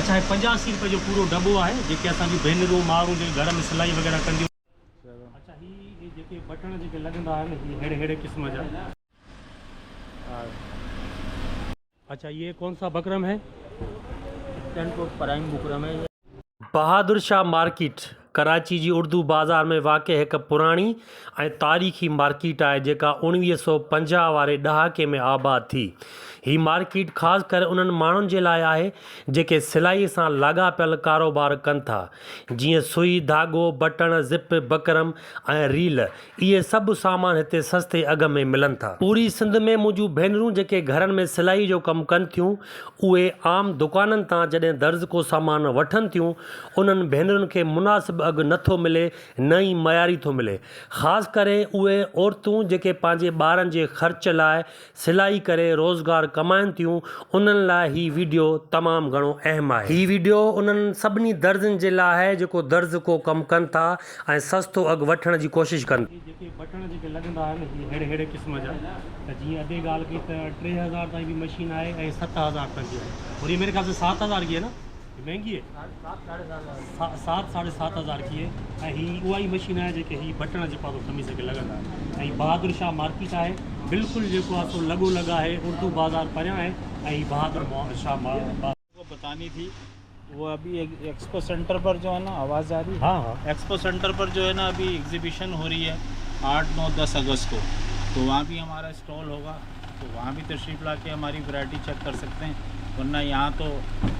अच्छा, 85 रुपए जो पूरो डब्बो है जेके असांजी भेनरूं माण्हू जे घर में सिलाई वगैरह कंदियूं। अच्छा, ये जेके बटन जेके लगंदा आहिनि ये हेड़े किस्म जा। अच्छा, ये कौन सा बकरम है? स्टैनफोर्ड प्राइम बुकरम है। बहादुर शाह मार्केट कराची जी उर्दू बाज़ार में वाक़ एक पुरानी ऐं तारीख़ी मार्केट है जेका 1950 वारे ॾहाके में आबाद थी। ही मार्केट ख़ासि करे उन्हनि माण्हुनि जे लाइ आहे जेके सिलाई सां लाॻापियल कारोबार कनि था, जीअं सुई, धाॻो, बटण, ज़िप, बकरम ऐं रील। इहे सभु सामान हिते सस्ते अघ में मिलनि था। पूरी सिंध में मुंहिंजूं भेनरूं जेके घरनि में सिलाई जो कमु कनि थियूं उहे आम दुकाननि तां जॾहिं दर्ज़ को सामान वठनि थियूं उन्हनि भेनरुनि खे मुनासिब अघु नथो मिले, न ई मयारी थो मिले। ख़ासि करे उहे औरतूं जेके पंहिंजे ॿारनि जे ख़र्च लाइ सिलाई करे रोज़गार कमाइनि थियूं उन्हनि लाइ ही वीडियो तमामु घणो अहम आहे। ही वीडियो उन्हनि सभिनी दर्ज़नि जे लाइ आहे जेको दर्ज़ को कमु कनि था ऐं सस्तो अघु वठण जी कोशिशि कनि। जेके बटण जेके लगंदा आहिनि ये हेड़े क़िस्म जा, त जीअं अॻे ॻाल्हि कई त 3000 ताईं भी मशीन आहे ऐं 7000 तक की है, और ये मेरे ख्याल से 7000 की है ना, महंगी है। 7-7.5 की है। ऐं ही उहा ई मशीन आहे जेके ही बटण जे पासो कमीज़ के लगंदा आहिनि। ऐं बहादुर शाह मार्केट आहे बिल्कुल जेको आहे सो लॻो लॻा है, उर्दू बाज़ार परियां है। ऐं ही बहादुर शाह को बतानी थी वो अभी एक्सपो सेंटर पर जो है ना, आवाज़ आ रही है? हाँ, एक्सपो सेंटर पर जो है ना अभी एग्जीबिशन हो रही है 8, 9, 10 अगस्त को, तो वहाँ भी हमारा स्टॉल होगा, तो वहाँ भी तशरीफ़ ला के हमारी वैरायटी चेक कर सकते हैं। वरना यहाँ तो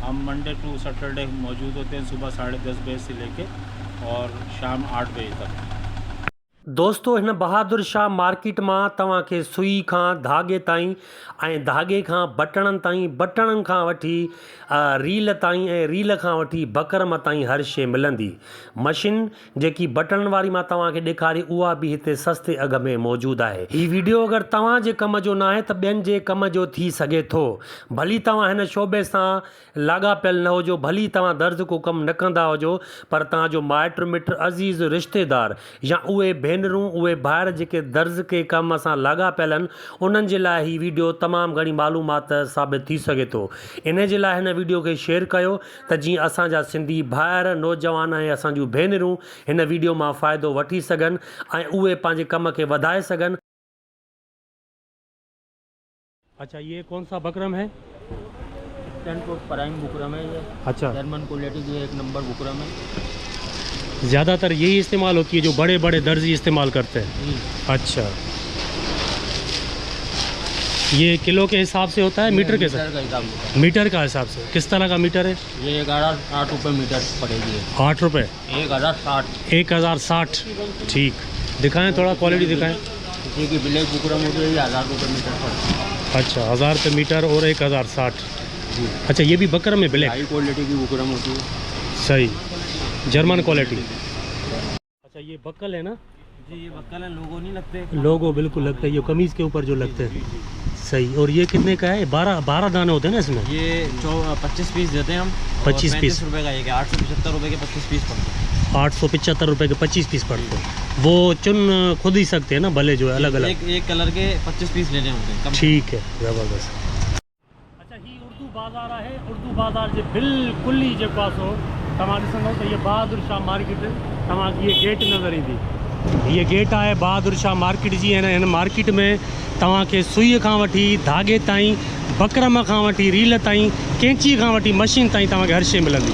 हम मंडे टू सैटरडे मौजूद होते हैं सुबह 10:30 बजे से लेके और शाम 8 बजे तक। दोस्तों, हिन बहादुर शाह मार्केट में तव्हांखे सुई खां धागे ताईं ऐं धागे खां बटणनि ताईं, बटणनि खां वठी रील ताईं ऐं रील खां वठी बकरम ताईं हर शइ मिलंदी। मशीन जेकी बटणनि वारी मां तव्हांखे ॾेखारी उहा बि हिते सस्ते अघ में मौजूदु आहे। ही वीडियो अगरि तव्हांजे कम जो न आहे त ॿियनि जे कम जो थी सघे थो। भली तव्हां हिन शोबे सां लाॻापियल न हुजो, भली तव्हां दर्ज़ को कमु न कंदा हुजो, पर तव्हांजो माइट मिट अज़ीज़ रिश्तेदार या उहे भेनरूं, उहे ॿाहिरि जेके दर्ज़ के कम सां लाॻापियल आहिनि उन्हनि जे लाइ ही वीडियो तमामु घणी मालूमात साबित थी सघे थो। इन जे लाइ हिन वीडियो खे शेयर कयो त जीअं असांजा सिंधी भाइर, नौजवान ऐं असांजूं भेनरूं हिन वीडियो मां फ़ाइदो वठी सघनि ऐं उहे पंहिंजे कम खे वधाए सघनि। अच्छा, ये कौन सा बकरम है? स्टैनफोर्ड प्राइम बुकरम है ये। अच्छा, जर्मन क्वालिटी की 1 नंबर बुकरम है। ज़्यादातर यही इस्तेमाल होती है जो बड़े बड़े दर्जी इस्तेमाल करते हैं। अच्छा, ये किलो के हिसाब से होता है, मीटर के हिसाब? मीटर का हिसाब से। किस तरह का मीटर है? ये 8 रुपये मीटर पड़ेगी। 8 रुपये? 1060। ठीक, दिखाएं थोड़ा क्वालिटी दिखाएं। किसी की ब्लैक बुकरम होती है 1000 रुपये मीटर पड़ेगी। अच्छा, 1000 रुपये मीटर और 1060 जी। अच्छा, ये भी बकरम में ब्लैक? हाई क्वालिटी की बुकरम होती है। सही, जर्मन क्वालिटी। अच्छा, ये बक्कल है ना? जी, ये बक्कल है, लोगो नहीं लगते? लोगो बिल्कुल लगते हैं, ये कमीज़ के ऊपर जो लगते हैं। सही। और ये कितने का है? 12 दाने होते हैं ना इसमें? ये 25 पीस देते हैं हम। 25 पीस? रुपये का एक है। 875 रुपये के 25 पीस पड़ते हैं। 875 रुपये के 25 पीस पड़ते हैं। वो चुन खुद ही सकते हैं ना, भले जो है अलग अलग एक कलर के 25 पीस लेने होते हैं। ठीक है, ज़बरदस्त। अच्छा, ही उर्दू बाज़ार है। उर्दू बाज़ार जे बिल्कुल ही जे पासो तव्हां ॾिसंदव त ये बहादुर शाह मार्केट तव्हांखे ये गेट नज़र ईंदी। ये गेट आहे बहादुर शाह मार्केट जी। हिन मार्केट में तव्हांखे सुईअ खां वठी धागे ताईं, बकरम खां वठी रील ताईं, कैंची खां वठी मशीन ताईं तव्हांखे हर शइ मिलंदी।